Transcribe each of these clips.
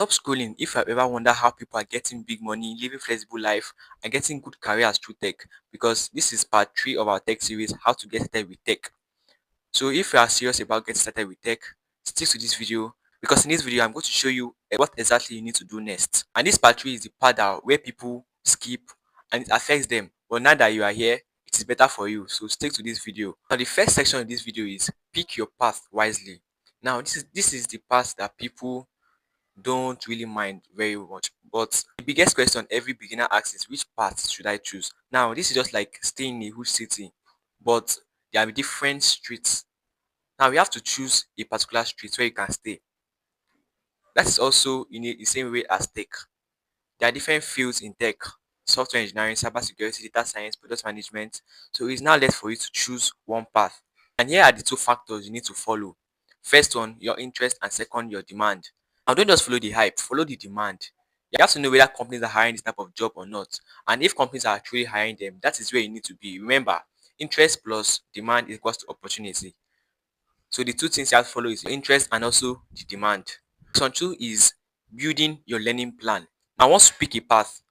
Stop scrolling if you have ever wondered how people are getting big money, living flexible life, and getting good careers through tech. Because this is part 3 of our tech series, How to Get Started with Tech. So if you are serious about getting started with tech, stick to this video because in this video I'm going to show you what exactly you need to do next. And this part 3 is the part that where people skip and it affects them. But now that you are here, it is better for you. So stick to this video. Now the first section of this video is pick your path wisely. Now this is the part that people don't really mind very much. But the biggest question every beginner asks is which path should I choose? Now this is just like staying in a huge city, but there are different streets. Now you have to choose a particular street where you can stay. That is also in the same way as tech. There are different fields in tech: software engineering, cybersecurity, data science, product management. So it's now left for you to choose one path. And here are the two factors you need to follow. First one, your interest, and second, your demand. Now don't just follow the hype, follow the demand. You have to know whether companies are hiring this type of job or not. And if companies are truly hiring them, that is where you need to be. Remember, interest plus demand equals to opportunity. So the two things you have to follow is your interest and also the demand. Section 2 is building your learning plan. Now once you pick a path,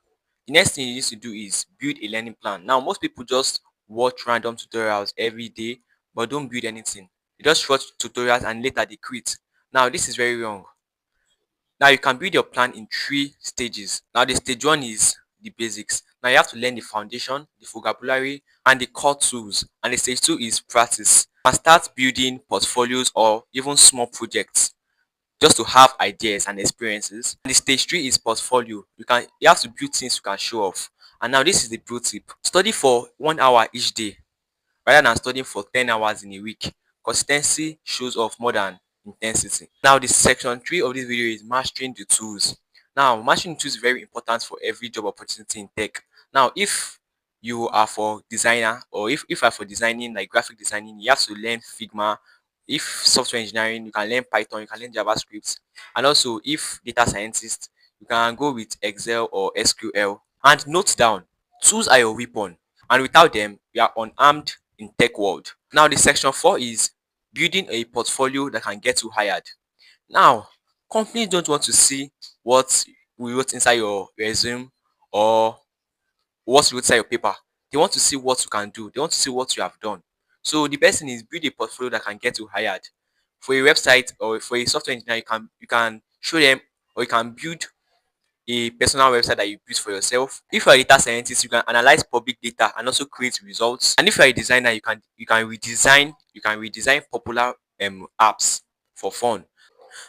the next thing you need to do is build a learning plan. Now most people just watch random tutorials every day but don't build anything. They just watch tutorials and later they quit. Now this is very wrong. Now you can build your plan in 3 stages. Now the stage 1 is the basics. Now you have to learn the foundation, the vocabulary, and the core tools. And the stage 2 is practice. And start building portfolios or even small projects just to have ideas and experiences. And the stage 3 is portfolio. You have to build things you can show off. And now this is the pro tip. Study for 1 hour each day rather than studying for 10 hours in a week. Consistency shows off more than intensity. Now, the section 3 of this video is mastering the tools. Now, mastering the tools is very important for every job opportunity in tech. Now, if you are for designer or if you are for designing like graphic designing, you have to learn Figma. If software engineering, you can learn Python, you can learn JavaScript. And also, if data scientist, you can go with Excel or SQL. And note down, tools are your weapon. And without them, you are unarmed in tech world. Now the section 4 is building a portfolio that can get you hired. Now, companies don't want to see what we wrote inside your resume or what you wrote inside your paper. They want to see what you can do. They want to see what you have done. So the best thing is build a portfolio that can get you hired. For a website or for a software engineer, you can show them or you can build a personal website that you build for yourself. If you're a data scientist, you can analyze public data and also create results. And if you're a designer, you can redesign popular apps for fun.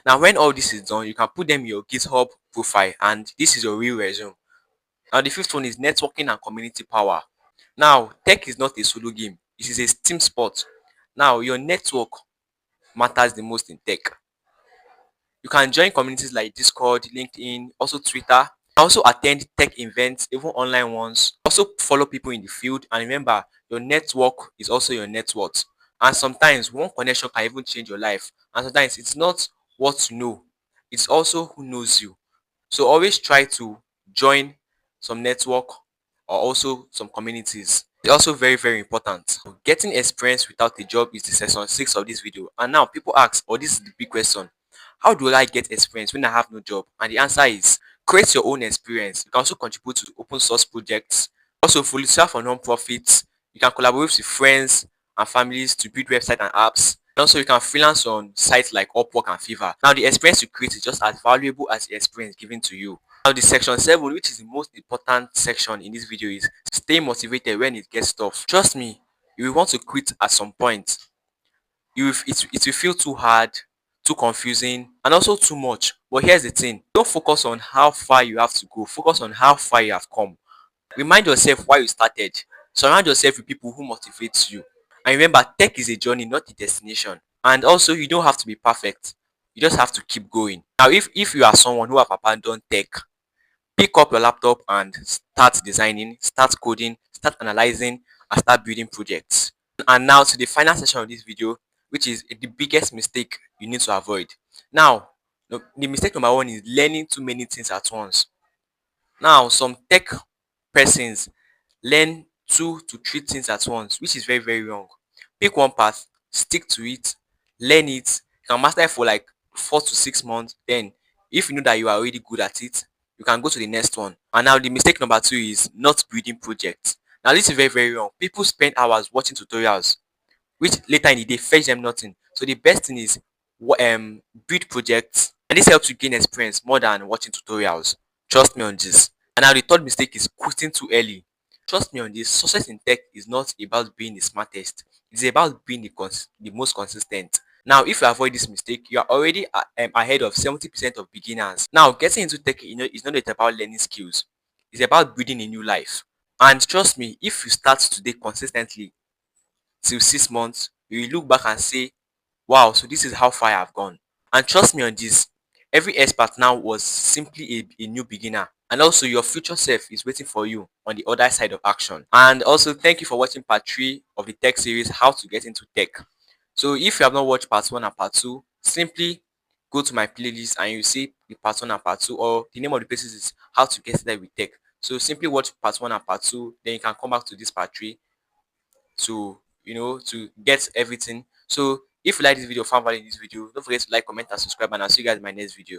Now, when all this is done, you can put them in your GitHub profile, and this is your real resume. Now, the fifth one is networking and community power. Now, tech is not a solo game; it is a team sport. Now, your network matters the most in tech. You can join communities like Discord, LinkedIn, also Twitter. Also attend tech events, even online ones. Also follow people in the field. And remember, your network is also your net worth. And sometimes one connection can even change your life. And sometimes it's not what you know, it's also who knows you. So always try to join some network or also some communities. It's also very, very important. Getting experience without a job is the section 6 of this video. And now people ask, or this is the big question, how do I get experience when I have no job? And the answer is create your own experience. You can also contribute to open source projects. Also volunteer for non-profits. You can collaborate with friends and families to build websites and apps. And also you can freelance on sites like Upwork and Fiverr. Now the experience you create is just as valuable as the experience given to you. Now the section 7, which is the most important section in this video, is stay motivated when it gets tough. Trust me, you will want to quit at some point. It will feel too hard, too confusing, and also too much. But here's the thing, don't focus on how far you have to go, focus on how far you have come. Remind yourself why you started. Surround yourself with people who motivate you. And remember, tech is a journey, not a destination. And also, you don't have to be perfect. You just have to keep going. Now, if you are someone who have abandoned tech, pick up your laptop and start designing, start coding, start analyzing, and start building projects. And now to the final section of this video, which is the biggest mistake you need to avoid. Now, the mistake number 1 is learning too many things at once. Now, some tech persons learn 2 to 3 things at once, which is very, very wrong. Pick one path, stick to it, learn it. You can master it for like 4 to 6 months, then If you know that you are already good at it, you can go to the next one. And now the mistake number two is not building projects. Now this is very, very wrong. People spend hours watching tutorials which later in the day fetch them nothing. So the best thing is build projects, and this helps you gain experience more than watching tutorials. Trust me on this. And now the third mistake is quitting too early. Trust me on this. Success in tech is not about being the smartest. It's about being the most consistent. Now, if you avoid this mistake, you are already ahead of 70% of beginners. Now, getting into tech, is not about learning skills. It's about building a new life. And trust me, if you start today consistently, till 6 months, you will look back and say, wow, so this is how far I've gone. And trust me on this, every expert now was simply a new beginner. And also, your future self is waiting for you on the other side of action. And also, thank you for watching part 3 of the tech series, How to Get into Tech. So, if you have not watched part 1 and part 2, simply go to my playlist and you see the part 1 and part 2, or the name of the places is How to Get Started with Tech. So, simply watch part 1 and part 2, then you can come back to this part 3 to to get everything. So if you like this video, found value in this video, don't forget to like, comment, and subscribe, and I'll see you guys in my next video.